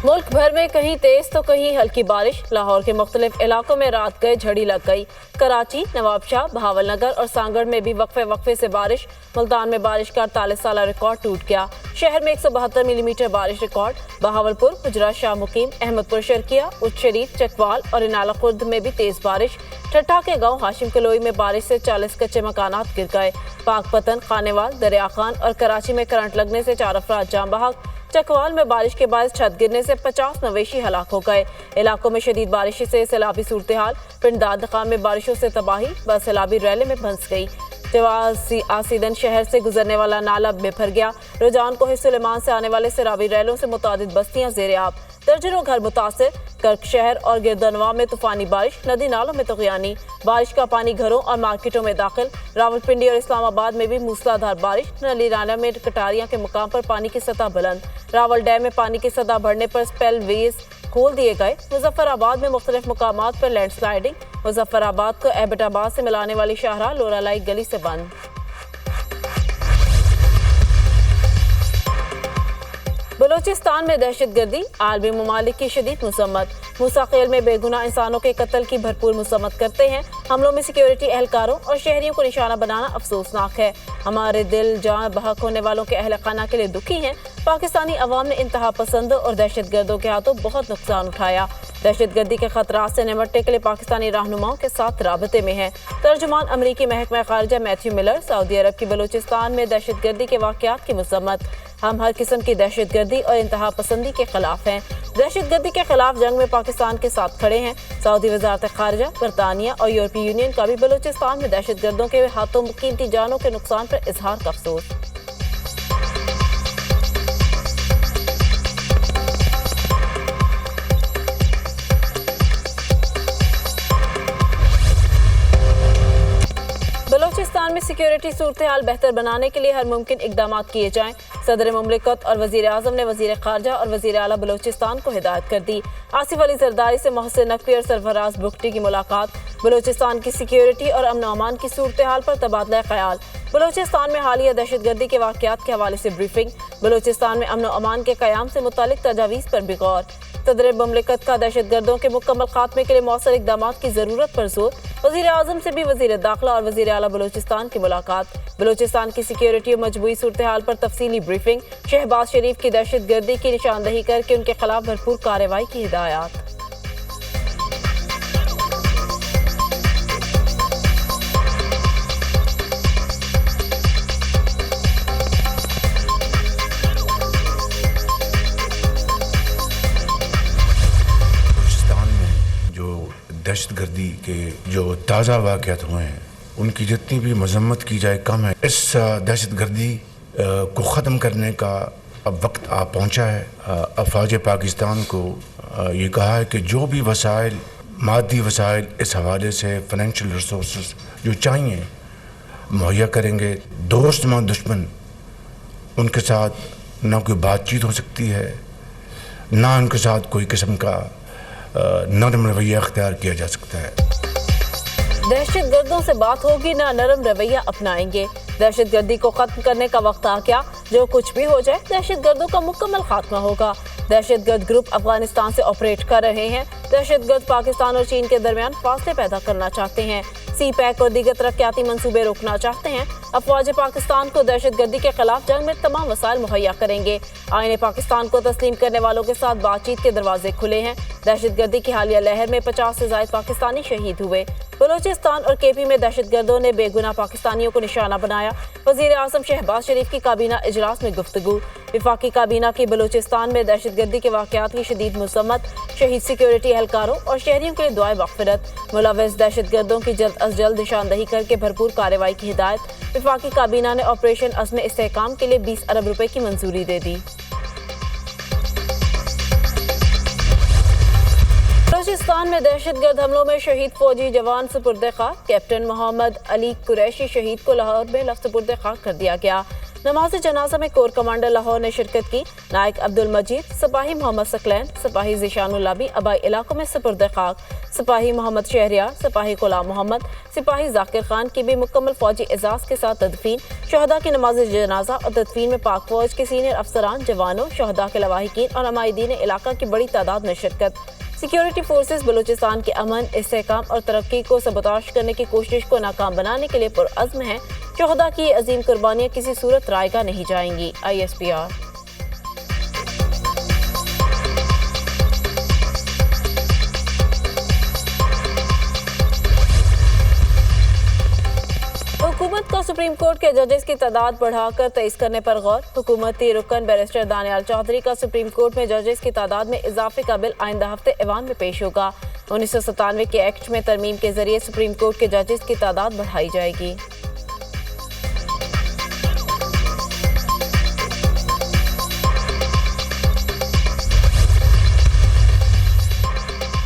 मुल्क भर में कहीं तेज तो कहीं हल्की बारिश। लाहौर के मुख्तलिफ इलाकों में रात गए झड़ी लग गई। कराची, नवाबशाह, बहावलनगर और सांगड़ में भी वक्फे से बारिश। मुल्तान में बारिश का 48 साल रिकॉर्ड टूट गया। शहर में 172 मिलीमीटर बारिश रिकॉर्ड। बहावलपुर, गुजरात, शाह मुकीम, अहमदपुर शर्किया, उच्च शरीफ, चकवाल और इनाला खुर्द में भी तेज बारिश। ठट्ठा के गांव हाशिम कलोई में बारिश से 40 कच्चे मकानात गिर गए। पाकपतन, खानेवाल, दरिया खान और कराची में करंट लगने से 4 अफराद जान बहक। चकवाल में बारिश के बाद छत गिरने से 50 मवेशी हलाक हो गए। इलाकों में शदीद बारिश से सैलाबी सूरत हाल। पिंड दादखां में बारिशों से तबाही, बस सैलाबी रैले में फंस गई। आसीदन शहर से गुजरने वाला नाला बेभर गया। रुझान को सुलेमान से आने वाले सैलाबी रैलों से मुतादिद बस्तियां ज़ेरे आब। दर्जनों घर मुतासिर। कर्क शहर और गिरदनवा में तूफानी बारिश, नदी नालों में तग़यानी। बारिश का पानी घरों और मार्केटों में दाखिल। रावलपिंडी और इस्लामाबाद में भी मूसलाधार बारिश। नली नाला में कटारियां के मुकाम पर पानी की सतह बुलंद। रावल डैम में पानी की सतह बढ़ने पर स्पेल वेज खोल दिए गए। मुजफ्फराबाद में मुख्तलिफ मुकामात पर लैंडस्लाइडिंग। मुजफ्फराबाद को एबटाबाद से मिलाने वाली शाहराह लोरालाई गली से बंद। बलोचिस्तान में दहशतगर्दी, आलमी ममालिक की शदीद मज़म्मत। मूसा खेल में बेगुनाह इंसानों के कत्ल की भरपूर मज़म्मत करते हैं। हमलों में सिक्योरिटी एहलकारों और शहरियों को निशाना बनाना अफसोसनाक है। हमारे दिल जान बहक होने वालों के अहल खाना के लिए दुखी हैं। पाकिस्तानी अवाम ने इंतहा पसंदों और दहशतगर्दों के हाथों बहुत नुकसान उठाया। दहशतगर्दी के खतरात से निपटने के लिए पाकिस्तानी रहनुमाओं के साथ राबते में है। तर्जुमान अमरीकी महकमा खारजा मैथ्यू मिलर। सऊदी अरब की बलूचिस्तान में दहशतगर्दी के वाक़यात की मज़म्मत। हम हर किस्म की दहशतगर्दी और इंतहा पसंदी के खिलाफ हैं। दहशतगर्दी के खिलाफ जंग में पाकिस्तान के साथ खड़े हैं। सऊदी वज़ारत खारजा, बरतानिया और यूरोपीय यूनियन का भी बलूचिस्तान में दहशतगर्दों के हाथों कीमती जानों के नुकसान पर इजहार का अफसोस। बलोचिस्तान में सिक्योरिटी सूरत हाल बेहतर बनाने के लिए हर मुमकिन इकदाम किए जाएं। सदर मुमलिकत और वज़ीर आज़म ने वज़ीर खारजा और वज़ीर आला बलोचिस्तान को हिदायत कर दी। आसिफ अली जरदारी से मोहसिन नकवी और सरफराज बुख्टी की मुलाकात। बलोचिस्तान की सिक्योरिटी और अमन अमान की सूरत हाल पर तबादला ख्याल। बलोचिस्तान में हालिया दहशतगर्दी के वाक़यात के हवाले से ब्रीफिंग। बलोचिस्तान में अमन अमान के क़याम से मुतालिक तजावीज़ पर भी गौर। सदर मुमलिकत का दहशतगर्दों के मुकम्मल खात्मे के लिए मौसर इक़दाम की ज़रूरत पर जोर। वज़ीर आज़म से भी वज़ीर दाखिला और वज़ीर आला बलोचिस्तान की मुलाकात। बलोचिस्तान की सिक्योरिटी और मजबूरी सूरत हाल पर तफसीली ब्रीफिंग। शहबाज शरीफ की दहशतगर्दी की निशानदही करके उनके खिलाफ भरपूर कार्रवाई की हिदायत। दहशतगर्दी के जो ताज़ा वाक़यात हुए हैं उनकी जितनी भी मज़म्मत की जाए कम है। इस दहशतगर्दी को ख़त्म करने का अब वक्त आ पहुंचा है। अफ़वाज पाकिस्तान को ये कहा है कि जो भी वसाइल, मादी वसाइल इस हवाले से फ़ाइनेंशियल रिसोर्स जो चाहिए मुहैया करेंगे। दोस्त मां दुश्मन उनके साथ ना कोई बातचीत हो सकती है, ना उनके साथ कोई किस्म का नरम रवैया अख्तियार किया जा सकता है। दहशतगर्दों से बात होगी ना नरम रवैया अपनाएंगे। दहशतगर्दी को खत्म करने का वक्त आ गया। जो कुछ भी हो जाए दहशतगर्दों का मुकम्मल खात्मा होगा। दहशतगर्द ग्रुप अफगानिस्तान से ऑपरेट कर रहे हैं। दहशतगर्द पाकिस्तान और चीन के दरमियान फासले पैदा करना चाहते हैं। सी पैक और दीगर तरक्याती मंसूबे रोकना चाहते हैं। अफवाज पाकिस्तान को दहशतगर्दी के खिलाफ जंग में तमाम वसाइल मुहैया करेंगे। आईने पाकिस्तान को तस्लीम करने वालों के साथ बातचीत के दरवाजे खुले हैं। दहशतगर्दी की हालिया लहर में 50 से ज़ायद पाकिस्तानी शहीद हुए। बलोचिस्तान और केपी में दहशतगर्दों ने बेगुनाह पाकिस्तानियों को निशाना बनाया। वज़ीर आज़म शहबाज शरीफ की काबीना इजलास में गुफ्तगू। वफाकी काबीना की बलोचिस्तान में दहशतगर्दी के वाक़यात की शदीद मज़म्मत। शहीद सिक्योरिटी एहलकारों और शहरियों के लिए दुआए मग़फ़िरत। मुलव्वस दहशतगर्दों की जल्द अज जल्द निशानदही करके भरपूर कार्रवाई की हिदायत। वफाकी काबीना ने ऑपरेशन अज़्म इस्तेहकाम के लिए 20 अरब रुपए की मंजूरी दे दी। बलूचिस्तान में दहशतगर्द हमलों में शहीद फौजी जवान सुपुर्द खाक। कैप्टन मोहम्मद अली कुरैशी शहीद को लाहौर में सुपुर्द खाक कर दिया गया। नमाज जनाजा में कोर कमांडर लाहौर ने शिरकत की। नायक अब्दुल मजीद, सिपाही मोहम्मद सकलैन, सिपाही ज़ीशानुल्लाह भी आबाई इलाकों में सुपुर्द खाक। सिपाही मोहम्मद शहरियार, सिपाही गुलाम मोहम्मद, सिपाही जाकिर खान की भी मुकम्मल फौजी एजाज के साथ तदफीन। शहदा की नमाज जनाजा और तदफीन में पाक फौज के सीनियर अफसरान, जवानों, शहदा के लवाहिकीन और अमायदीन इलाका की बड़ी तादाद में शिरकत। सिक्योरिटी फोर्सेस बलूचिस्तान के अमन, इस्तेहकाम और तरक्की को सबोताश करने की कोशिश को नाकाम बनाने के लिए पुरअज़्म हैं। शहदा की अजीम कुर्बानियाँ किसी सूरत रायगा नहीं जाएंगी। ISPR। हुकूमत का सुप्रीम कोर्ट के जजेस की तादाद बढ़ाकर 23 करने पर गौर। हुकूमती रुकन बैरिस्टर दानियाल चौधरी का सुप्रीम कोर्ट में जजेस की तादाद में इजाफे का बिल आइंदा हफ्ते ऐवान में पेश होगा। 1997 के एक्ट में तरमीम के जरिए सुप्रीम कोर्ट के जजेस की तादाद बढ़ाई जाएगी।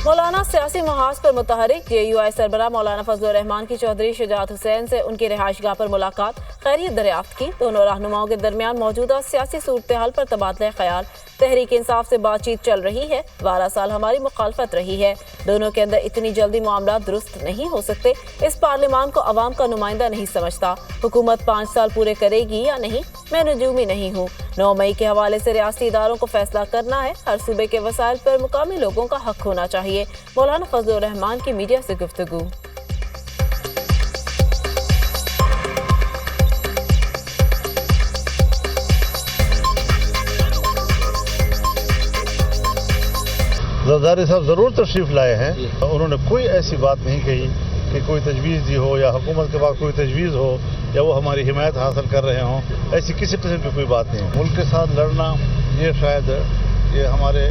मौलाना सियासी महाज पर मुतहरिक। JUI सरबराह मौलाना फजलुर रहमान की चौधरी शुजात हुसैन से उनकी रिहाइशगाह पर मुलाकात, खैरियत दरियाफ्त की। दोनों रहनुमाओं के दरमियान मौजूदा सियासी सूरत हाल पर तबादला ख्याल। तहरीक इंसाफ से बातचीत चल रही है, 12 साल हमारी मुखालफत रही है। दोनों के अंदर इतनी जल्दी मामला दुरुस्त नहीं हो सकते। इस पार्लियामान को अवाम का नुमाइंदा नहीं समझता। हुकूमत 5 साल पूरे करेगी या नहीं, मैं नजूमी नहीं हूँ। 9 मई के हवाले से रियासती इदारों को फैसला करना है। हर सूबे के वसाइल पर मुकामी लोगों का हक होना चाहिए। मौलाना फजलुर रहमान की मीडिया से गुफ्तगू। जरदारी साहब ज़रूर तशरीफ़ लाए हैं। उन्होंने कोई ऐसी बात नहीं कही कि कोई तजवीज़ दी हो या हुकूमत के पास कोई तजवीज़ हो या वो हमारी हिमायत हासिल कर रहे हों। ऐसी किसी किस्म की कोई बात नहीं। मुल्क के साथ लड़ना ये शायद ये हमारे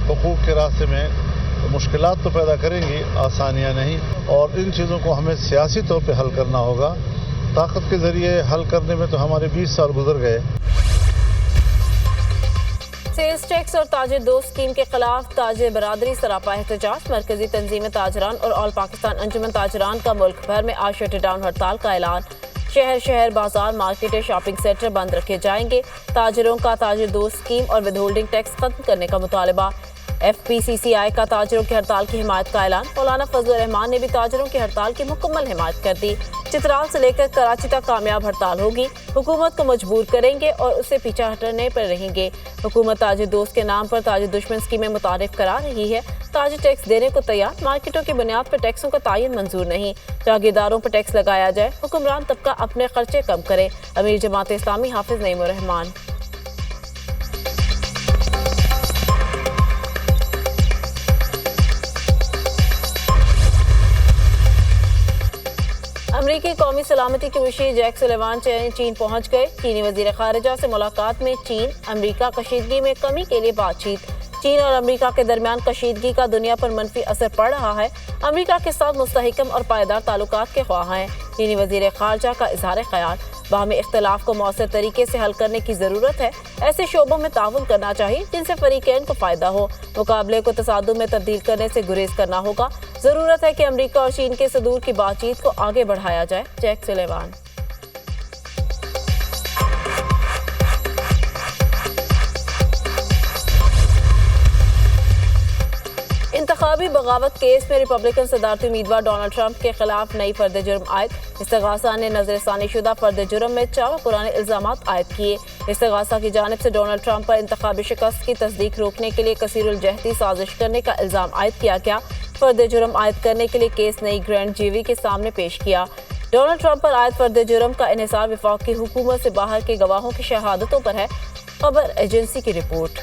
हुकूक के रास्ते में मुश्किलात तो पैदा करेंगी, आसानियाँ नहीं। और इन चीज़ों को हमें सियासी तौर पर हल करना होगा। ताकत के ज़रिए हल करने में तो हमारे 20 साल गुजर गए। सेल्स टैक्स और ताजिर दोस्त स्कीम के खिलाफ ताजिर बरादरी सरापा एहतजाज। मरकजी तंजीम ताजरान और ऑल पाकिस्तान अंजुमन ताजरान का मुल्क भर में आज शटडाउन हड़ताल का ऐलान। शहर बाजार, मार्केटें, शॉपिंग सेंटर बंद रखे जाएंगे। ताजिरों का ताजिर दोस्त स्कीम और विद होल्डिंग टैक्स खत्म करने का मुतालबा। FPCCI का ताजिरों की हड़ताल की हिमायत का ऐलान। मौलाना फजलुर रहमान ने भी ताजिरों की हड़ताल की मुकम्मल हिमायत कर दी। चित्राल से लेकर कराची तक कामयाब हड़ताल होगी। हुकूमत को मजबूर करेंगे और उससे पीछा हटने पर रहेंगे। हुकूमत ताजिर दोस्त के नाम पर ताजिर दुश्मन स्कीमें मुतारिफ करा रही है। ताजिर टैक्स देने को तैयार, मार्केटों की बुनियाद पर टैक्सों का तायन मंजूर नहीं। जागीरदारों पर टैक्स लगाया जाए, हुक्मरान तबका अपने खर्चे कम करे। अमीर जमात इस्लामी हाफिज नईमुर रहमान। अमरीकी कौमी सलामती के मुशीर जैक सुलेवान चीन पहुंच गए। चीनी वजीर खारिजा से मुलाकात में चीन अमरीका कशीदगी में कमी के लिए बातचीत। चीन और अमरीका के दरमियान कशीदगी का दुनिया पर मनफी असर पड़ रहा है। अमरीका के साथ मुस्तहकम और पायदार ताल्लुकात के ख्वाह हैं। चीनी वजीर खारजा का इजहार ख्याल, बाहमी इख्तलाफ को मौसर तरीके से हल करने की ज़रूरत है। ऐसे शोबों में ताउन करना चाहिए जिनसे फरीकैन को फ़ायदा हो। मुकाबले को तसादुम में तब्दील करने से गुरेज करना होगा। ज़रूरत है कि अमरीका और चीन के सदूर की बातचीत को आगे बढ़ाया जाए। Jack Sullivan. इंतखाबी बगावत केस में रिपब्लिकन सदारती उम्मीदवार डोनाल्ड ट्रंप के खिलाफ नई फर्द जुर्म आयद। इस्तगासा ने नजरसानी शुदा फर्द जुर्म में 4 पुराने इल्जामात आयद किए। इस्तगासा की जानिब से डोनाल्ड ट्रंप पर इंतखाबी शिकस्त की तस्दीक रोकने के लिए कसीरुल जहदी साजिश करने का इल्जाम आयद किया गया। फर्द जुर्म आयद करने के लिए केस नई ग्रैंड जूरी के सामने पेश किया। डोनाल्ड ट्रंप पर आयद फर्द जुर्म का इन्हिसार वफाक की हुकूमत से बाहर के गवाहों की शहादतों पर है। खबर एजेंसी की रिपोर्ट।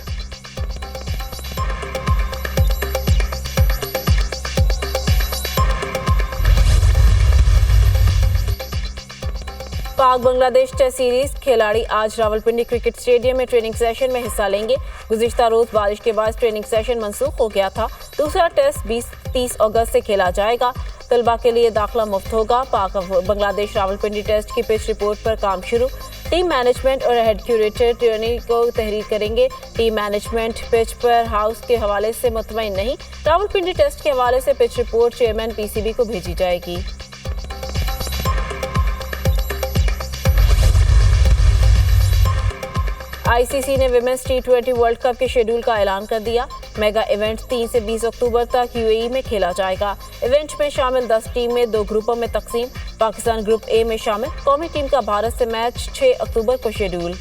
पाक बांग्लादेश टेस्ट सीरीज खिलाड़ी आज रावलपिंडी क्रिकेट स्टेडियम में ट्रेनिंग सेशन में हिस्सा लेंगे। गुज़िश्ता रोज बारिश के बाद ट्रेनिंग सेशन मनसूख हो गया था। दूसरा टेस्ट 20-30 अगस्त से खेला जाएगा। तलबा के लिए दाखिला मुफ्त होगा। पाक बांग्लादेश रावलपिंडी टेस्ट की पिच रिपोर्ट पर काम शुरू। टीम मैनेजमेंट और हेड क्यूरेटर ट्रेनिंग को तहरीर करेंगे। टीम मैनेजमेंट पिच पर हाउस के हवाले से मुतमईन नहीं। रावलपिंडी टेस्ट के हवाले से पिच रिपोर्ट चेयरमैन PCB को भेजी जाएगी। आईसीसी ने विमेंस T20 वर्ल्ड कप के शेड्यूल का ऐलान कर दिया। मेगा इवेंट 3 से 20 अक्टूबर तक यूएई में खेला जाएगा। इवेंट में शामिल 10 टीम में 2 ग्रुपों में तकसीम। पाकिस्तान ग्रुप ए में शामिल। कौमी टीम का भारत से मैच 6 अक्टूबर को शेड्यूल।